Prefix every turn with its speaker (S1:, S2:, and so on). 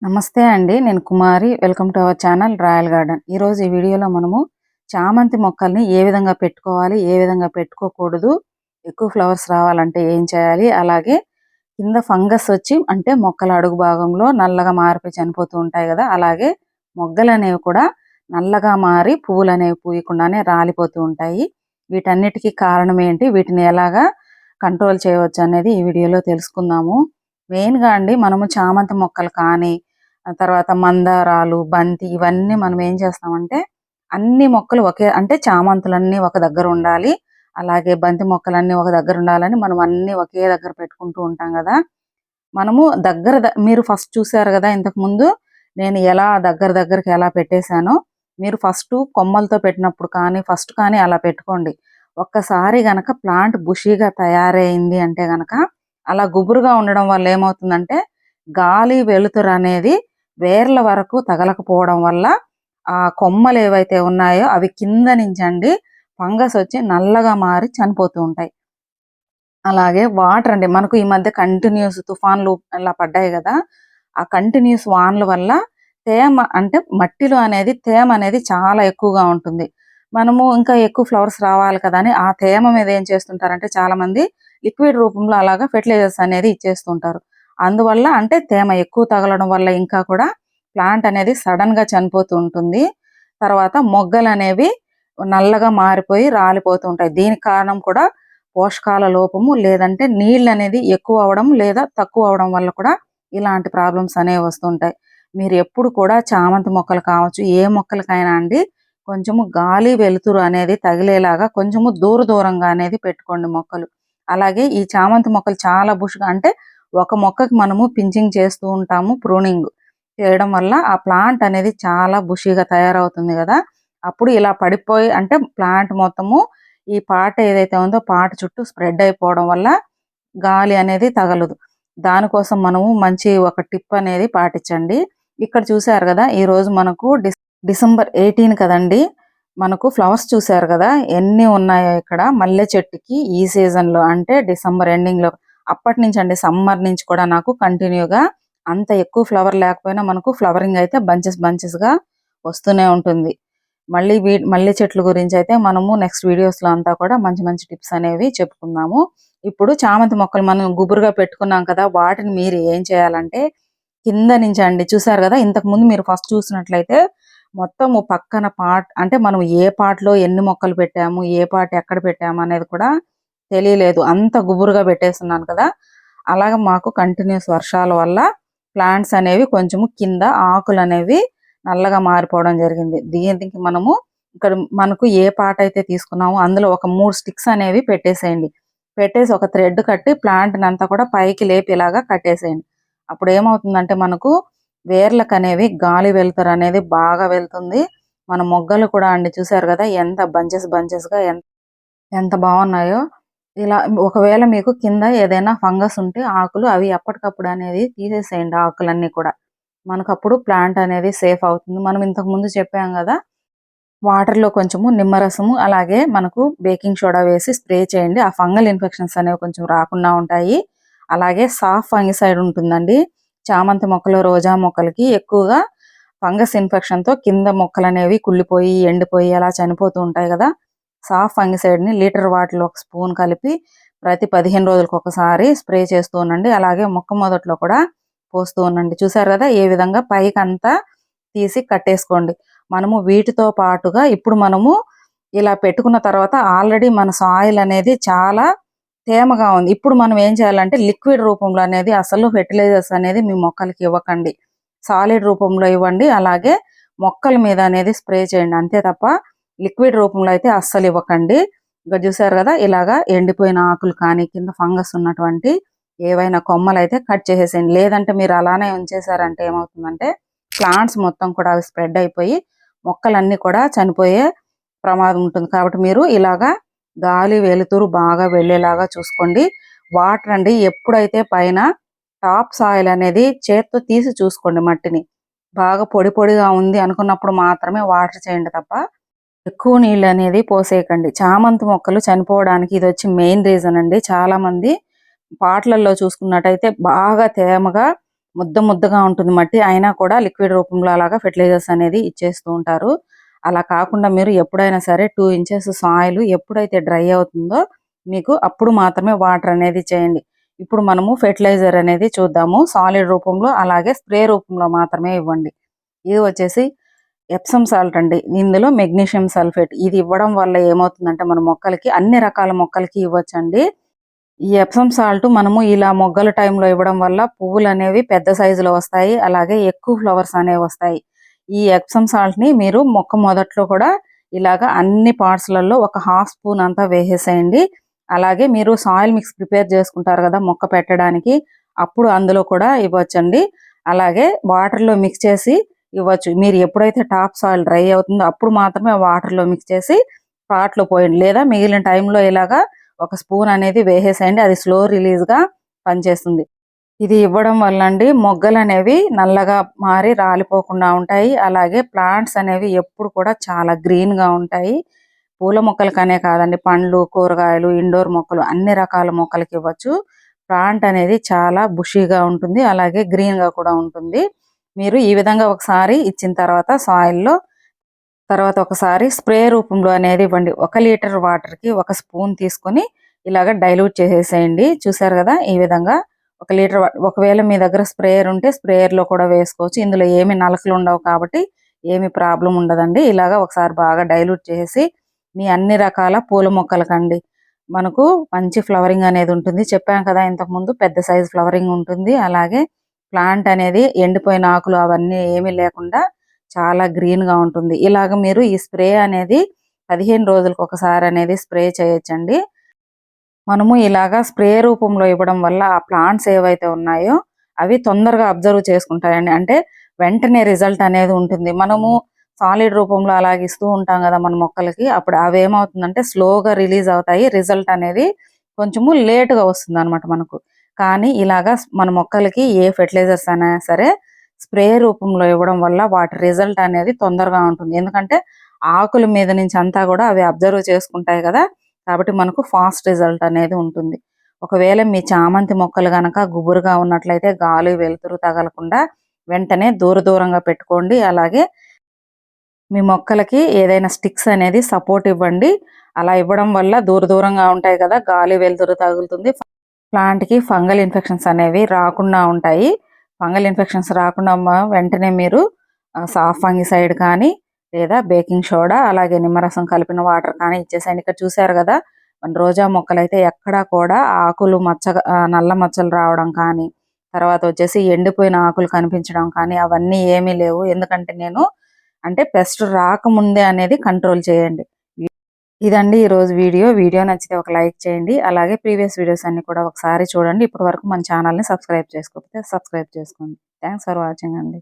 S1: నమస్తే అండి. నేను Kumari. Welcome to our channel Royal Garden. ఈరోజు ఈ వీడియోలో మనము చామంతి మొక్కల్ని ఏ విధంగా పెట్టుకోవాలి, ఏ విధంగా పెట్టుకోకూడదు, ఎక్కువ ఫ్లవర్స్ రావాలంటే ఏం చేయాలి, అలాగే కింద ఫంగస్ వచ్చి అంటే మొక్కల అడుగు భాగంలో నల్లగా మారిపోయి చనిపోతూ ఉంటాయి కదా, అలాగే మొగ్గలనేవి కూడా నల్లగా మారి పువ్వులనేవి పూయకుండానే రాలిపోతూ ఉంటాయి. వీటన్నిటికీ కారణం ఏంటి, వీటిని ఎలాగా కంట్రోల్ చేయవచ్చు అనేది ఈ వీడియోలో తెలుసుకుందాము. మెయిన్‌గా అండి మనము చామంతి మొక్కలు కానీ, ఆ తర్వాత మందారాలు, బంతి ఇవన్నీ మనం ఏం చేస్తామంటే అన్ని మొక్కలు ఒకే అంటే చామంతులన్నీ ఒక దగ్గర ఉండాలి. అలాగే బంతి మొక్కలన్నీ ఒక దగ్గర ఉండాలని మనం అన్నీ ఒకే దగ్గర పెట్టుకుంటూ ఉంటాం గదా! మనము మీరు ఫస్ట్ చూసారు గదా! ఇంతకుముందు నేను ఎలా దగ్గరకి ఎలా పెట్టేసానో, మీరు ఫస్టు కొమ్మలతో పెట్టినప్పుడు కానీ, ఫస్ట్ కానీ అలా పెట్టుకోండి. ఒక్కసారి గనక ప్లాంట్ బుషీగా తయారయింది అంటే గనక, అలా గుబురుగా ఉండడం వల్ల ఏమవుతుందంటే, గాలి, వెలుతురనేది వేర్ల వరకు తగలకపోవడం వల్ల, ఆ కొమ్మలేవైతే ఉన్నాయో అవి కింద నుంచండి ఫంగస్ వచ్చి నల్లగా మారి చనిపోతూ ఉంటాయి. అలాగే వాటర్ అండి. మనకు ఈ మధ్య కంటిన్యూస్ తుఫాన్లు ఇలా పడ్డాయి గదా! ఆ కంటిన్యూస్ వానల వల్ల తేమ అంటే మట్టిలో అనేది తేమ అనేది చాలా ఎక్కువగా ఉంటుంది. మనము ఇంకా ఎక్కువ ఫ్లవర్స్ రావాలి కదా అని ఆ తేమ మీద ఏం చేస్తుంటారంటే చాలామంది లిక్విడ్ రూపంలో అలాగా ఫెర్టిలైజర్స్ అనేది ఇచ్చేస్తుంటారు. అందువల్ల అంటే తేమ ఎక్కువ తగలడం వల్ల ఇంకా కూడా ప్లాంట్ అనేది సడెన్‌గా చనిపోతూ ఉంటుంది. తర్వాత మొగ్గలనేవి నల్లగా మారిపోయి రాలిపోతూ ఉంటాయి. దీనికి కారణం కూడా పోషకాల లోపము, లేదంటే నీళ్ళనేది ఎక్కువ అవ్వడం లేదా తక్కువ అవ్వడం వల్ల కూడా ఇలాంటి ప్రాబ్లమ్స్ అనేవి వస్తుంటాయి. మీరు ఎప్పుడు కూడా చామంతి మొక్కలు కావచ్చు, ఏ మొక్కలకైనా అండి కొంచెము గాలి, వెలుతురు అనేది తగిలేలాగా కొంచెము దూరంగా అనేది పెట్టుకోండి మొక్కలు. అలాగే ఈ చామంతి మొక్కలు చాలా బుష్‌గా అంటే ఒక మొక్కకి మనము పించింగ్ చేస్తూ ఉంటాము. ప్రూనింగ్ చేయడం వల్ల ఆ ప్లాంట్ అనేది చాలా బుషీగా తయారవుతుంది గదా! అప్పుడు ఇలా పడిపోయి అంటే ప్లాంట్ మొత్తము ఈ పార్ట్ ఏదైతే ఉందో పార్ట్ చుట్టూ స్ప్రెడ్ అయిపోవడం వల్ల గాలి అనేది తగలదు. దానికోసం మనము మంచి ఒక టిప్ అనేది పాటించండి. ఇక్కడ చూసారు గదా! ఈరోజు మనకు డిసెంబర్ 18 కదండీ! మనకు ఫ్లవర్స్ చూసారు గదా! ఎన్ని ఉన్నాయో ఇక్కడ మల్లె చెట్టుకి ఈ సీజన్‌లో అంటే డిసెంబర్ ఎండింగ్‌లో అప్పటినుంచండి సమ్మర్ నుంచి కూడా నాకు కంటిన్యూగా అంత ఎక్కువ ఫ్లవర్ లేకపోయినా మనకు ఫ్లవరింగ్ అయితే బంచెస్‌గా వస్తూనే ఉంటుంది. మల్లె చెట్ల గురించయితే మనము నెక్స్ట్ వీడియోస్‌లో అంతా కూడా మంచి మంచి టిప్స్ అనేవి చెప్పుకుందాము. ఇప్పుడు చామంతి మొక్కలు మనం గుబురుగా పెట్టుకున్నాం కదా! వాటిని మీరు ఏం చేయాలంటే కింద నుంచండి చూసారు గదా! ఇంతకుముందు మీరు ఫస్ట్ చూసినట్లయితే మొత్తము పక్కన పార్ట్ అంటే మనం ఏ పార్ట్‌లో ఎన్ని మొక్కలు పెట్టాము, ఏ పార్ట్ ఎక్కడ పెట్టాము అనేది కూడా తెలియలేదు. అంత గుబురుగా పెట్టేసున్నాను కదా! అలాగా మాకు కంటిన్యూస్ వర్షాల వల్ల ప్లాంట్స్ అనేవి కొంచెము కింద ఆకులనేవి నల్లగా మారిపోవడం జరిగింది. దీనికి మనము ఇక్కడ మనకు ఏ పార్ట్ అయితే తీసుకున్నామో అందులో ఒక 3 స్టిక్స్ అనేవి పెట్టేసేయండి. పెట్టేసి ఒక థ్రెడ్ కట్టి ప్లాంట్‌నంతా కూడా పైకి లేపి ఇలాగా కట్టేసేయండి. అప్పుడేమవుతుందంటే మనకు వేర్లకనేవి గాలి, వెలుతురు అనేది బాగా వెళ్తుంది. మన మొగ్గలు కూడా అండి చూసారు గదా! ఎంత బంచెస్‌గా ఎంత బావున్నాయో. ఇలా ఒకవేళ మీకు కింద ఏదైనా ఫంగస్ ఉంటే ఆకులు అవి ఎప్పటికప్పుడు అనేది తీసేసేయండి ఆకులన్నీ కూడా. మనకప్పుడు ప్లాంట్ అనేది సేఫ్ అవుతుంది. మనం ఇంతకుముందు చెప్పాం గదా! వాటర్‌లో కొంచెము నిమ్మరసము, అలాగే మనకు బేకింగ్ సోడా వేసి స్ప్రే చేయండి. ఆ ఫంగల్ ఇన్ఫెక్షన్స్ అనేవి కొంచెం రాకుండా ఉంటాయి. అలాగే సాఫ్ ఫంగిసైడ్ ఉంటుందండి. చామంతి మొక్కలు, రోజా మొక్కలకి ఎక్కువగా ఫంగస్ ఇన్ఫెక్షన్‌తో కింద మొక్కలనేవి కుళ్ళిపోయి, ఎండిపోయి అలా చనిపోతూ ఉంటాయి గదా! సాఫ్ ఫంగిసైడ్‌ని లీటర్ వాటర్‌లో ఒక స్పూన్ కలిపి ప్రతి 15 రోజులకొకసారి స్ప్రే చేస్తూ ఉండండి. అలాగే మొక్క మొదట్లో కూడా పోస్తూ ఉండండి. చూసారు గదా! ఏ విధంగా పైకంతా తీసి కట్టేసుకోండి. మనము వీటితో పాటుగా ఇప్పుడు మనము ఇలా పెట్టుకున్న తర్వాత ఆల్రెడీ మన సాయిల్ అనేది చాలా తేమగా ఉంది. ఇప్పుడు మనం ఏం చేయాలంటే లిక్విడ్ రూపంలో అనేది అసలు ఫెర్టిలైజర్స్ అనేది మీ మొక్కలకి ఇవ్వకండి. సాలిడ్ రూపంలో ఇవ్వండి. అలాగే మొక్కల మీద అనేది స్ప్రే చేయండి. అంతే తప్ప లిక్విడ్ రూపంలో అయితే అస్సలు ఇవ్వకండి. ఇక చూసారు కదా! ఇలాగా ఎండిపోయిన ఆకులు కానీ, కింద ఫంగస్ ఉన్నటువంటి ఏవైనా కొమ్మలైతే కట్ చేసేసేయండి. లేదంటే మీరు అలానే ఉంచేసారంటే ఏమవుతుందంటే ప్లాంట్స్ మొత్తం కూడా అవి స్ప్రెడ్ అయిపోయి మొక్కలన్నీ కూడా చనిపోయే ప్రమాదం ఉంటుంది. కాబట్టి మీరు ఇలాగా గాలి, వెలుతురు బాగా వెళ్ళేలాగా చూసుకోండి. వాటర్ అండి ఎప్పుడైతే పైన టాప్ సాయిల్ అనేది చేత్తో తీసి చూసుకోండి మట్టిని. బాగా పొడిగా ఉంది అనుకున్నప్పుడు మాత్రమే వాటర్ చేయండి తప్ప ఎక్కువ నీళ్ళనేది పోసేయకండి. చామంతి మొక్కలు చనిపోవడానికి ఇదొచ్చి మెయిన్ రీజన్ అండి. చాలామంది పాట్‌లల్లో చూసుకున్నట్టయితే బాగా తేమగా ముద్ద ముద్దగా ఉంటుంది మట్టి. అయినా కూడా లిక్విడ్ రూపంలో అలాగా ఫెర్టిలైజర్స్ అనేది ఇచ్చేస్తూ ఉంటారు. అలా కాకుండా మీరు ఎప్పుడైనా సరే 2 ఇంచెస్ సాయిల్ ఎప్పుడైతే డ్రై అవుతుందో మీకు అప్పుడు మాత్రమే వాటర్ అనేది చేయండి. ఇప్పుడు మనము ఫెర్టిలైజర్ అనేది చూద్దాము. సాలిడ్ రూపంలో అలాగే స్ప్రే రూపంలో మాత్రమే ఇవ్వండి. ఇది వచ్చేసి ఎప్సమ్ సాల్ట్ అండి. ఇందులో మెగ్నీషియం సల్ఫేట్. ఇది ఇవ్వడం వల్ల ఏమవుతుందంటే మన మొక్కలకి అన్ని రకాల మొక్కలకి ఇవ్వచ్చండి. ఈ ఎప్సమ్ సాల్ట్ మనము ఇలా మొగ్గల టైంలో ఇవ్వడం వల్ల పువ్వులనేవి పెద్ద సైజులో వస్తాయి. అలాగే ఎక్కువ ఫ్లవర్స్ అనేవి వస్తాయి. ఈ ఎప్సమ్ సాల్ట్‌ని మీరు మొక్క మొదట్లో కూడా ఇలాగ అన్ని పార్ట్స్‌లలో ఒక హాఫ్ స్పూన్ అంతా వేసేసేయండి. అలాగే మీరు సాయిల్ మిక్స్ ప్రిపేర్ చేసుకుంటారు కదా మొక్క పెట్టడానికి. అప్పుడు అందులో కూడా ఇవ్వచ్చండి. అలాగే వాటర్‌లో మిక్స్ చేసి ఇవ్వచ్చు. మీరు ఎప్పుడైతే టాప్ సాయిల్ డ్రై అవుతుందో అప్పుడు మాత్రమే వాటర్‌లో మిక్స్ చేసి పాట్‌లో పోయండి. లేదా మిగిలిన టైంలో ఇలాగా ఒక స్పూన్ అనేది వేసేసేయండి. అది స్లో రిలీజ్‌గా పనిచేస్తుంది. ఇది ఇవ్వడం వల్ల అండి మొగ్గలనేవి నల్లగా మారి రాలిపోకుండా ఉంటాయి. అలాగే ప్లాంట్స్ అనేవి ఎప్పుడు కూడా చాలా గ్రీన్‌గా ఉంటాయి. పూల మొక్కలకనే కాదండి పండ్లు, కూరగాయలు, ఇండోర్ మొక్కలు అన్ని రకాల మొక్కలకి ఇవ్వచ్చు. ప్లాంట్ అనేది చాలా బుషీగా ఉంటుంది. అలాగే గ్రీన్‌గా కూడా ఉంటుంది. మీరు ఈ విధంగా ఒకసారి ఇచ్చిన తర్వాత సాయిల్‌లో తర్వాత ఒకసారి స్ప్రే రూపంలో అనేది ఇవ్వండి. 1 లీటర్ వాటర్‌కి 1 స్పూన్ తీసుకొని ఇలాగ డైల్యూట్ చేసేసేయండి. చూసారు గదా! ఈ విధంగా 1 లీటర్ ఒకవేళ మీ దగ్గర స్ప్రేయర్ ఉంటే స్ప్రేయర్‌లో కూడా వేసుకోవచ్చు. ఇందులో ఏమి నలకలు ఉండవు కాబట్టి ఏమి ప్రాబ్లమ్ ఉండదండి. ఇలాగ ఒకసారి బాగా డైల్యూట్ చేసేసి మీ అన్ని రకాల పూల మొక్కలకండి. మనకు మంచి ఫ్లవరింగ్ అనేది ఉంటుంది. చెప్పాను కదా! ఇంతకుముందు పెద్ద సైజ్ ఫ్లవరింగ్ ఉంటుంది. అలాగే ప్లాంట్ అనేది ఎండిపోయిన ఆకులు అవన్నీ ఏమీ లేకుండా చాలా గ్రీన్‌గా ఉంటుంది. ఇలాగ మీరు ఈ స్ప్రే అనేది 15 రోజులకు ఒకసారి అనేది స్ప్రే చేయొచ్చండి. మనము ఇలాగా స్ప్రే రూపంలో ఇవ్వడం వల్ల ఆ ప్లాంట్స్ ఏవైతే ఉన్నాయో అవి తొందరగా అబ్జర్వ్ చేసుకుంటాయండి. అంటే వెంటనే రిజల్ట్ అనేది ఉంటుంది. మనము సాలిడ్ రూపంలో అలాగ ఇస్తూ ఉంటాం గదా! మన మొక్కలకి. అప్పుడు అవేమవుతుందంటే స్లోగా రిలీజ్ అవుతాయి. రిజల్ట్ అనేది కొంచెము లేట్‌గా వస్తుందన్నమాట మనకు. కానీ ఇలాగా మన మొక్కలకి ఏ ఫెర్టిలైజర్స్ అయినా సరే స్ప్రే రూపంలో ఇవ్వడం వల్ల వాటి రిజల్ట్ అనేది తొందరగా ఉంటుంది. ఎందుకంటే ఆకుల మీద నుంచి అంతా గూడా అవి అబ్జర్వ్ చేసుకుంటాయి గదా! కాబట్టి మనకు ఫాస్ట్ రిజల్ట్ అనేది ఉంటుంది. ఒకవేళ మీ చామంతి మొక్కలు గనక గుబురుగా ఉన్నట్లయితే గాలి, వెలుతురు తగలకుండా వెంటనే దూరంగా పెట్టుకోండి. అలాగే మీ మొక్కలకి ఏదైనా స్టిక్స్ అనేది సపోర్ట్ ఇవ్వండి. అలా ఇవ్వడం వల్ల దూరంగా ఉంటాయి కదా! గాలి, వెలుతురు తగులుతుంది. ప్లాంట్‌కి ఫంగల్ ఇన్ఫెక్షన్స్ అనేవి రాకుండా ఉంటాయి. ఫంగల్ ఇన్ఫెక్షన్స్ రాకుండా వెంటనే మీరు సాఫ్ ఫంగిసైడ్ కానీ, లేదా బేకింగ్ సోడా, అలాగే నిమ్మరసం కలిపిన వాటర్ కానీ ఇచ్చేసేయండి. ఇక్కడ చూసారు గదా! మన రోజా మొక్కలైతే ఎక్కడా కూడా ఆకులు మచ్చగా నల్ల మచ్చలు రావడం కానీ, తర్వాత వచ్చేసి ఎండిపోయిన ఆకులు కనిపించడం కానీ అవన్నీ ఏమీ లేవు. ఎందుకంటే నేను అంటే పెస్ట్ రాకముందే అనేది కంట్రోల్ చేయండి. ఇదండి ఈరోజు వీడియో. వీడియో నచ్చితే ఒక లైక్ చేయండి. అలాగే ప్రీవియస్ వీడియోస్ అన్ని కూడా ఒకసారి చూడండి. ఇప్పటి వరకు మన ఛానల్‌ని సబ్స్క్రైబ్ చేసుకోకపోతే సబ్స్క్రైబ్ చేసుకోండి. థాంక్స్ ఫర్ వాచింగ్ అండి.